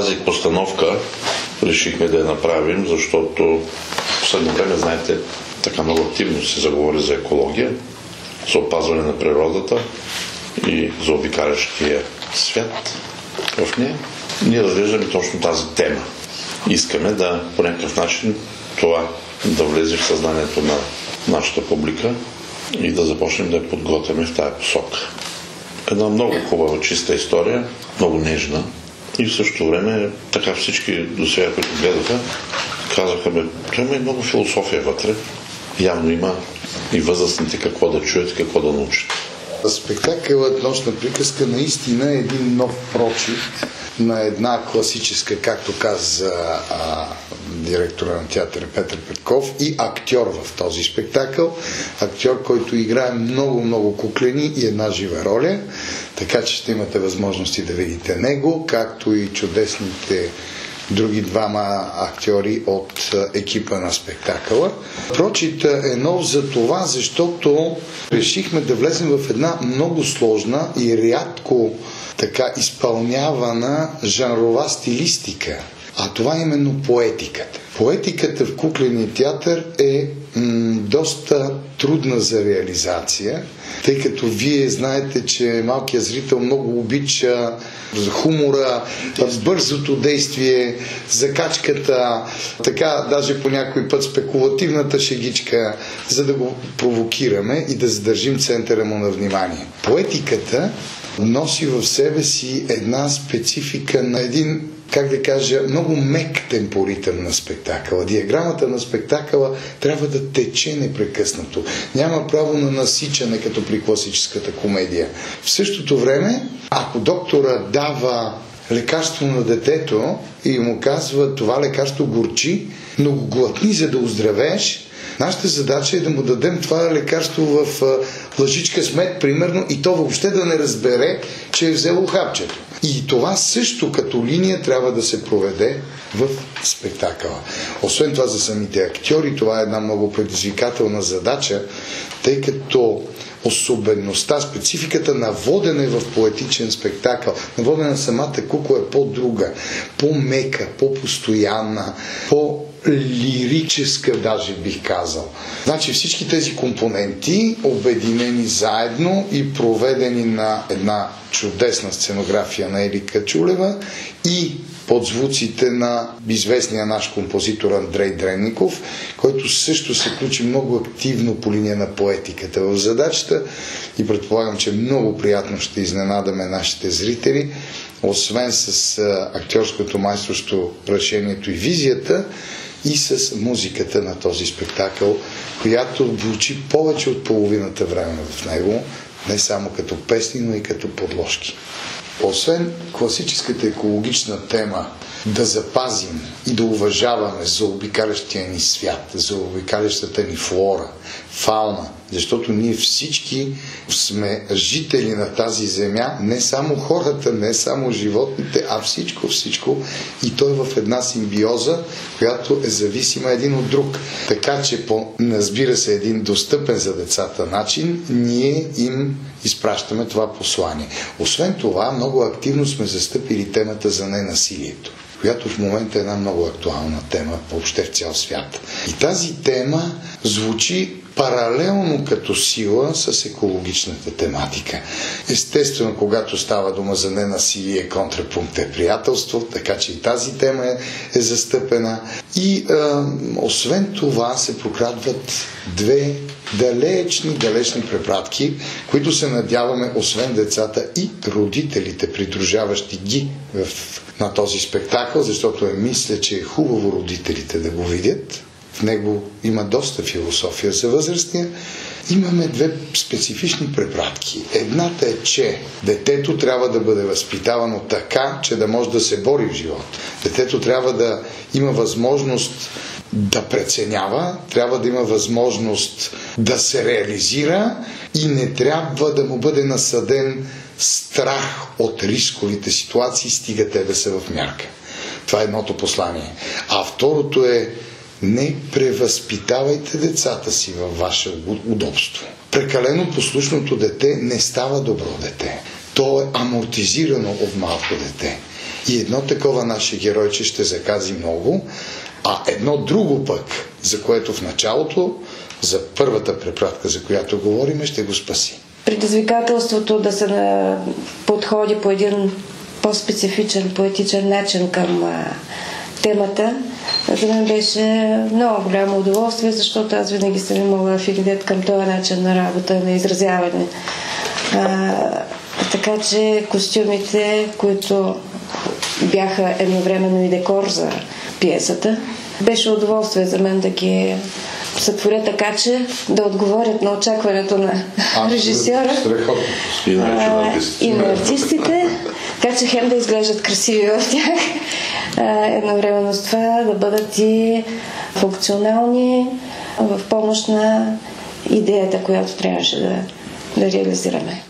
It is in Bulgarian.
Тази постановка решихме да я направим, защото в последно време, знаете, така много активно се заговори за екология, за опазване на природата и за обикалящия свят в нея. Ние разглеждаме точно тази тема. Искаме да по някакъв начин това да влезе в съзнанието на нашата публика и да започнем да я подготвяме в тая посока. Една много хубава, чиста история, много нежна и в същото време така всички до сега, които гледаха, казаха, той има и много философия вътре. Явно има и възрастните какво да чуят, какво да научат. Спектакълът "Нощна приказка" наистина е един нов прочит на една класическа, както каза директора на театъра Петър Петков, и актьор в този спектакъл. Актьор, който играе много куклени и една жива роля, така че ще имате възможности да видите него, както и чудесните други двама актьори от екипа на спектакъла. Прочитът е нов за това, защото решихме да влезем в една много сложна и рядко така изпълнявана жанрова стилистика. А това е именно поетиката. Поетиката в кукления театър е доста трудна за реализация, тъй като вие знаете, че малкият зрител много обича хумора, бързото действие, закачката, така даже по някой път спекулативната шегичка, за да го провокираме и да задържим центъра му на внимание. Поетиката носи в себе си една специфика на един, как да кажа, много мек темпоритъм на спектакъла. Диаграмата на спектакъла трябва да тече непрекъснато. Няма право на насичане, като при класическата комедия. В същото време, ако доктора дава лекарство на детето и му казва, това лекарство горчи, но го глътни, за да оздравееш, нашата задача е да му дадем това лекарство в лъжичка с мед, примерно, и то въобще да не разбере, че е взело хапчето. И това също като линия трябва да се проведе в спектакъла. Освен това, за самите актьори, това е една много предизвикателна задача, тъй като особеността, спецификата на водене в поетичен спектакъл, на водене на самата кукла е по-друга, по-мека, по-постоянна, по-лирическа даже бих казал. Значи всички тези компоненти, обединени заедно и проведени на една чудесна сценография на Ели Качулева и под звуците на известния наш композитор Андрей Дренников, който също се включи много активно по линия на поетиката в задачата и предполагам, че много приятно ще изненадаме нашите зрители, освен с актьорското майсторство, решението и визията, и с музиката на този спектакъл, която звучи повече от половината време в него, не само като песни, но и като подложки. Освен класическата екологична тема да запазим и да уважаваме заобикалящия ни свят, заобикалящата ни флора, фауна, защото ние всички сме жители на тази земя, не само хората, не само животните, а всичко. И то е в една симбиоза, която е зависима един от друг. Така че разбира се, един достъпен за децата начин, ние им изпращаме това послание. Освен това, много активно сме застъпили темата за ненасилието, която в момента е една много актуална тема въобще в цял свят. И тази тема звучи паралелно като сила с екологичната тематика. Естествено, когато става дума за ненасилие, контрапункт е приятелство, така че и тази тема е застъпена. И освен това се прокрадват две далечни препратки, които се надяваме, освен децата, и родителите, придружаващи ги на този спектакъл, защото мисля, че е хубаво родителите да го видят. В него има доста философия за възрастния. Имаме две специфични препратки. Едната е, че детето трябва да бъде възпитавано така, че да може да се бори в живота. Детето трябва да има възможност да преценява, трябва да има възможност да се реализира и не трябва да му бъде насаден страх от рисковите ситуации, стига те да са в мярка. Това е едното послание. А второто е: не превъзпитавайте децата си във ваше удобство. Прекалено послушното дете не става добро дете. То е амортизирано от малко дете. И едно такова наше геройче ще закази много, а едно друго пък, за което в началото, за първата препратка, за която говорим, ще го спаси. Предизвикателството да се подходи по един по-специфичен, поетичен начин към темата, за мен беше много голямо удоволствие, защото аз винаги съм имала афинитет към този начин на работа, на изразяване. Така че костюмите, които бяха едновременно и декор за пиесата, беше удоволствие за мен да ги сътворя така, че да отговорят на очакването на режисьора и на артистите, така че хем да изглеждат красиви в тях, едновременно с това да бъдат и функционални в помощ на идеята, която трябваше да реализираме.